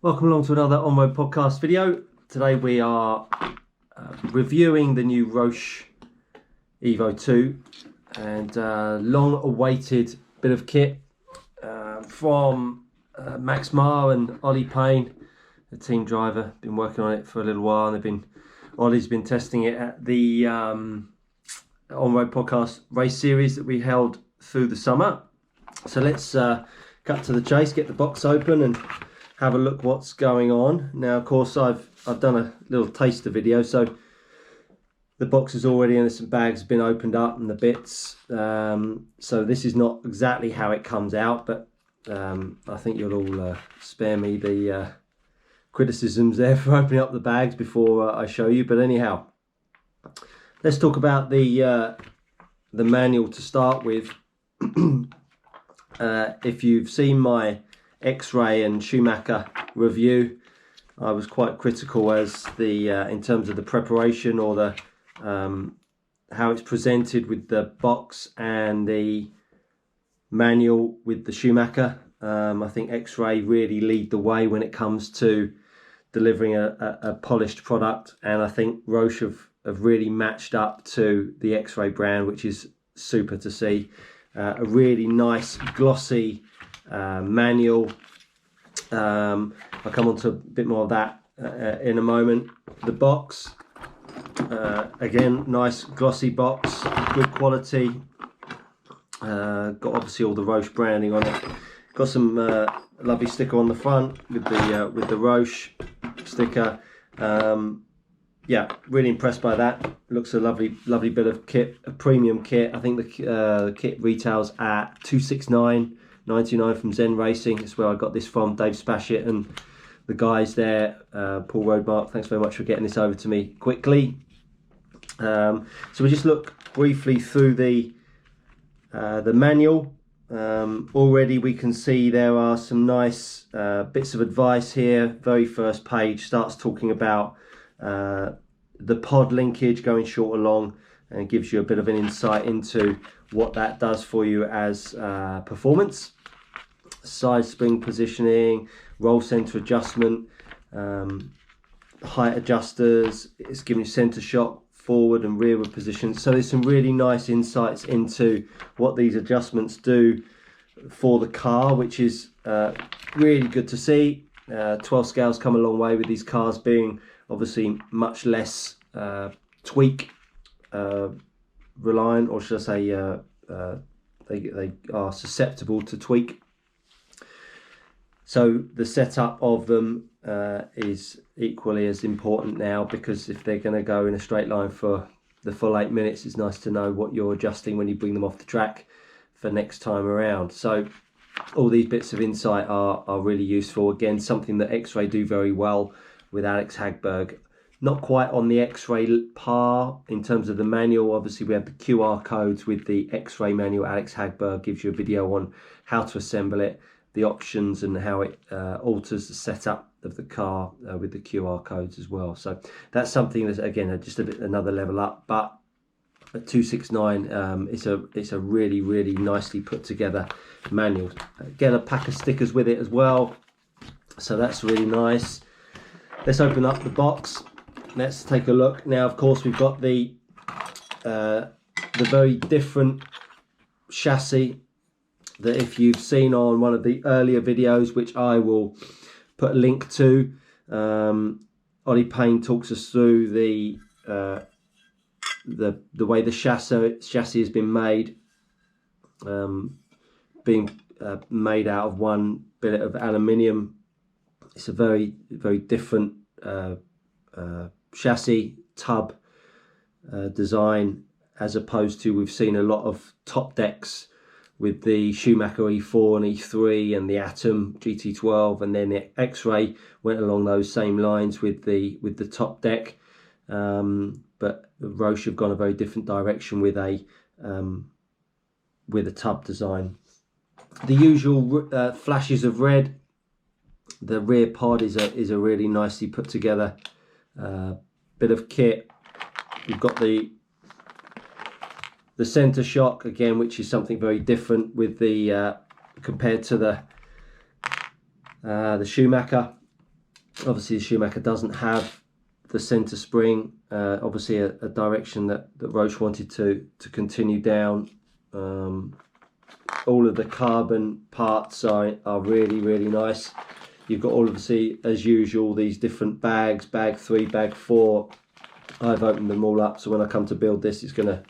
Welcome along to another on-road podcast video. Today we are reviewing the new Roche EVO 2 and long-awaited bit of kit from Max Maher and Ollie Payne, the team driver. Been working on it for a little while, and Ollie's been testing it at the on-road podcast race series that we held through the summer. So let's cut to the chase, get the box open and have a look what's going on. Now, of course, I've done a little taster video, so the box is already in, some bags have been opened up and the bits. So this is not exactly how it comes out, but I think you'll all spare me the criticisms there for opening up the bags before I show you. But anyhow, let's talk about the manual to start with. If you've seen my X-Ray and Schumacher review, I was quite critical as in terms of the preparation or the how it's presented with the box and the manual with the Schumacher. I think X-Ray really lead the way when it comes to delivering a polished product, and I think Roche have really matched up to the X-Ray brand, which is super to see. A really nice glossy manual. I'll come on to a bit more of that in a moment. The box, again, nice glossy box, good quality. Got obviously all the Roche branding on it. Got some lovely sticker on the front with the Roche sticker. Yeah, really impressed by that. Looks a lovely bit of kit, a premium kit. I think the kit retails at $269.99 from Zen Racing. That's where I got this from. Dave Spashett and the guys there. Paul Roadmark, thanks very much for getting this over to me quickly. So we just look briefly through the manual. Already we can see there are some nice bits of advice here. Very first page starts talking about the pod linkage going short or long, and gives you a bit of an insight into what that does for you as performance. Side spring positioning, roll center adjustment, height adjusters. It's giving you center shock, forward and rearward positions. So there's some really nice insights into what these adjustments do for the car, which is really good to see. 12 scales come a long way with these cars being obviously much less tweak reliant, or should I say they are susceptible to tweak. So the setup of them is equally as important now, because if they're going to go in a straight line for the full 8 minutes, it's nice to know what you're adjusting when you bring them off the track for next time around. So all these bits of insight are really useful. Again, something that X-Ray do very well with Alex Hagberg. Not quite on the X-Ray par in terms of the manual. Obviously, we have the QR codes with the X-Ray manual. Alex Hagberg gives you a video on how to assemble it, the options, and how it alters the setup of the car with the QR codes as well. So that's something that's, again, just another level up. But at 269, it's a really nicely put together manual. Get a pack of stickers with it as well, so that's really nice. Let's open up the box. Let's take a look. Now, of course, we've got the very different chassis that, if you've seen on one of the earlier videos, which I will put a link to, Ollie Payne talks us through the way the chassis has been made, being made out of one billet of aluminium. It's a very different chassis tub design, as opposed to, we've seen a lot of top decks with the Schumacher E4 and E3 and the Atom GT12, and then the X-Ray went along those same lines with the top deck. But Roche have gone a very different direction with a tub design. The usual flashes of red. The rear pod is a really nicely put together bit of kit. We've got the center shock again, which is something very different with the compared to the Schumacher. Obviously the Schumacher doesn't have the center spring, obviously a direction that Roche wanted to continue down. All of the carbon parts are really nice. You've got all, obviously, as usual, these different bags, bag 3, bag 4. I've opened them all up, so when I come to build this, it's going to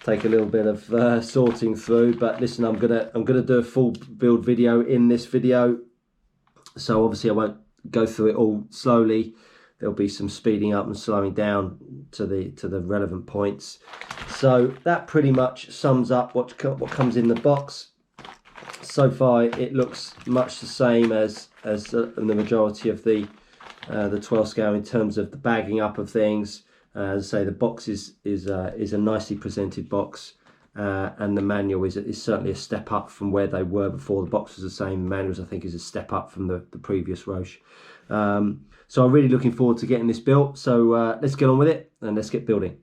take a little bit of sorting through. But listen, I'm gonna do a full build video in this video, so obviously I won't go through it all slowly. There'll be some speeding up and slowing down to the relevant points. So that pretty much sums up what comes in the box. So far, it looks much the same as the majority of the 12 scale in terms of the bagging up of things. As I say, the box is a nicely presented box, and the manual is certainly a step up from where they were before. The box was the same. The manuals, I think, is a step up from the previous Roche. So I'm really looking forward to getting this built. So let's get on with it and let's get building.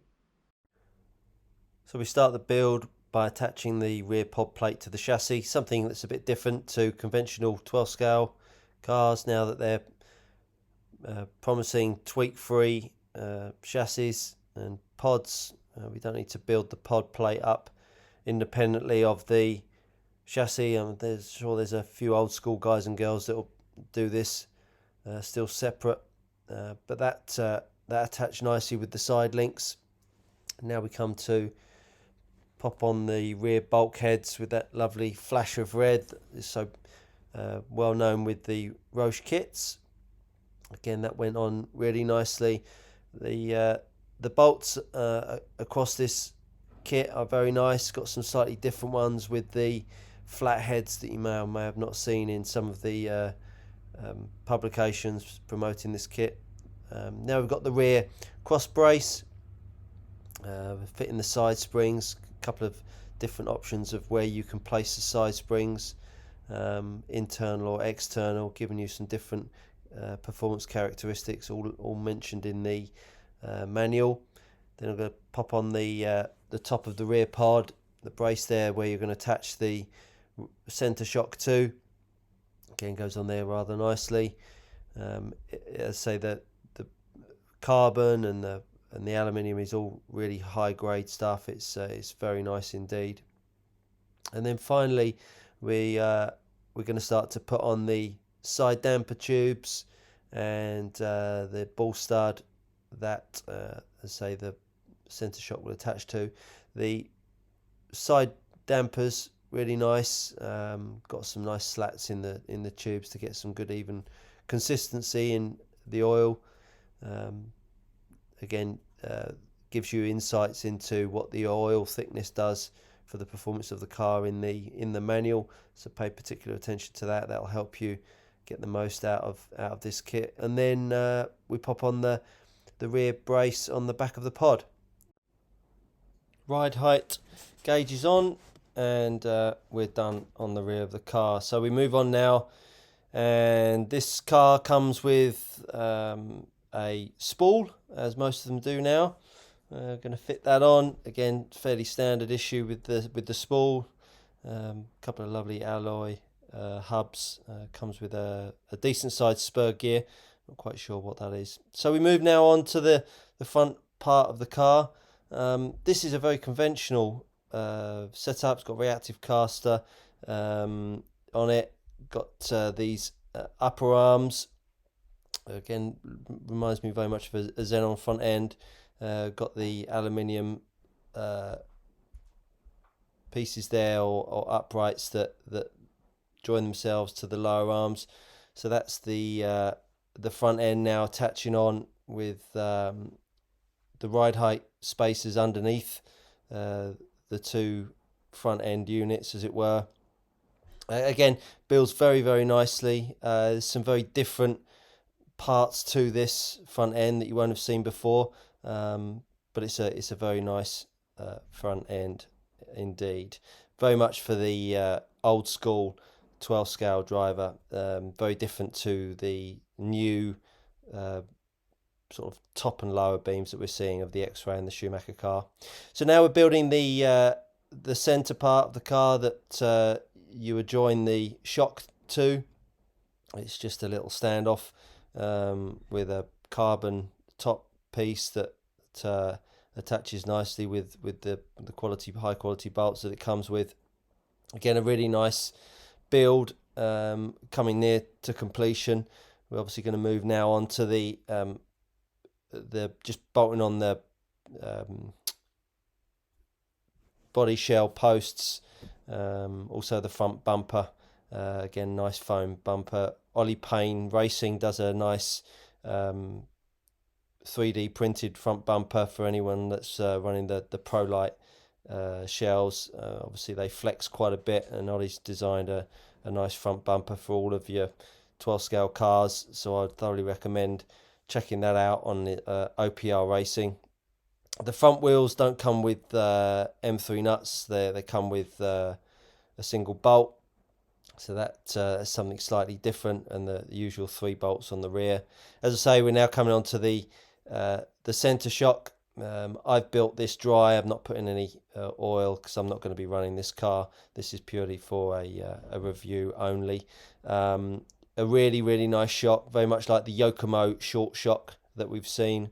So we start the build by attaching the rear pod plate to the chassis, something that's a bit different to conventional 12 scale cars now that they're promising tweak-free chassis and pods. We don't need to build the pod plate up independently of the chassis. There's a few old school guys and girls that will do this still separate, but that attached nicely with the side links. Now we come to pop on the rear bulkheads with that lovely flash of red that is so well known with the Roche kits. Again, that went on really nicely. The bolts across this kit are very nice. Got some slightly different ones with the flat heads that you may or may have not seen in some of the publications promoting this kit. Now we've got the rear cross brace, fitting the side springs. A couple of different options of where you can place the side springs, internal or external, giving you some different performance characteristics, all mentioned in the manual. Then I'm going to pop on the top of the rear pod, the brace there where you're going to attach the center shock to. Again, goes on there rather nicely. As I say, the carbon and the aluminium is all really high grade stuff. It's very nice indeed. And then finally, we're going to start to put on the side damper tubes and the ball stud that, as I say, the center shock will attach to. The side dampers, really nice. Got some nice slats in the tubes to get some good even consistency in the oil. Again, gives you insights into what the oil thickness does for the performance of the car in the manual. So pay particular attention to that. That'll help you get the most out of this kit. And then we pop on the rear brace on the back of the pod. Ride height gauge is on, and we're done on the rear of the car. So we move on now, and this car comes with a spool, as most of them do now. Going to fit that on. Again, fairly standard issue with the spool. Couple of lovely alloy hubs. Comes with a decent sized spur gear. Not quite sure what that is. So we move now on to the front part of the car. This is a very conventional setup. It's got reactive caster on it. Got these upper arms. Again, reminds me very much of a Xenon front end. Got the aluminium pieces there, or uprights that join themselves to the lower arms. So that's the front end now attaching on with the ride height spaces underneath the two front end units, as it were. Again, builds very nicely. There's some very different parts to this front end that you won't have seen before, but it's a very nice front end indeed. Very much for the old school 12 scale driver. Very different to the new sort of top and lower beams that we're seeing of the X-Ray and the Schumacher car. So now we're building the center part of the car that you would join the shock to. It's just a little standoff with a carbon top piece that attaches nicely with the high quality bolts that it comes with. Again, a really nice build, coming near to completion. We're obviously going to move now on to the just bolting on the body shell posts, also the front bumper. Again, nice foam bumper. Ollie Payne Racing does a nice 3D printed front bumper for anyone that's running the ProLite shells. Obviously they flex quite a bit, and Ollie's designed a nice front bumper for all of your 12 scale cars, so I'd thoroughly recommend checking that out on the OPR Racing. The front wheels don't come with M3 nuts, they come with a single bolt, so that's something slightly different, and the usual 3 bolts on the rear. As I say, we're now coming on to the centre shock. I've built this dry. I've not put in any oil because I'm not going to be running this car. This is purely for a review only. A really, really nice shock, very much like the Yokomo short shock that we've seen.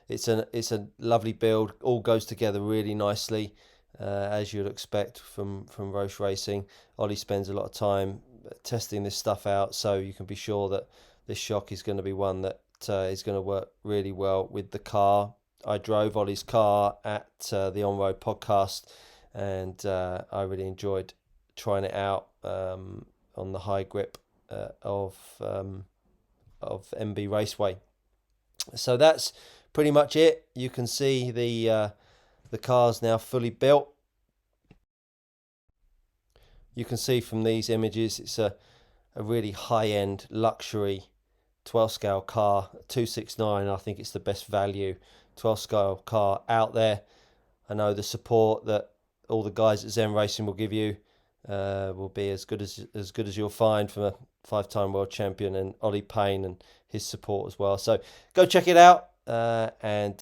It's a lovely build, all goes together really nicely, as you'd expect from Roche Racing. Ollie spends a lot of time testing this stuff out, so you can be sure that this shock is going to be one that is going to work really well with the car. I drove Ollie's car at the On Road podcast, and I really enjoyed trying it out on the high grip of MB Raceway. So that's pretty much it. You can see the car's now fully built. You can see from these images it's a really high-end luxury 12 scale car. 269, I think it's the best value 12 scale car out there. I know the support that all the guys at Zen Racing will give you will be as good as you'll find from a 5-time world champion and Ollie Payne and his support as well. So go check it out, and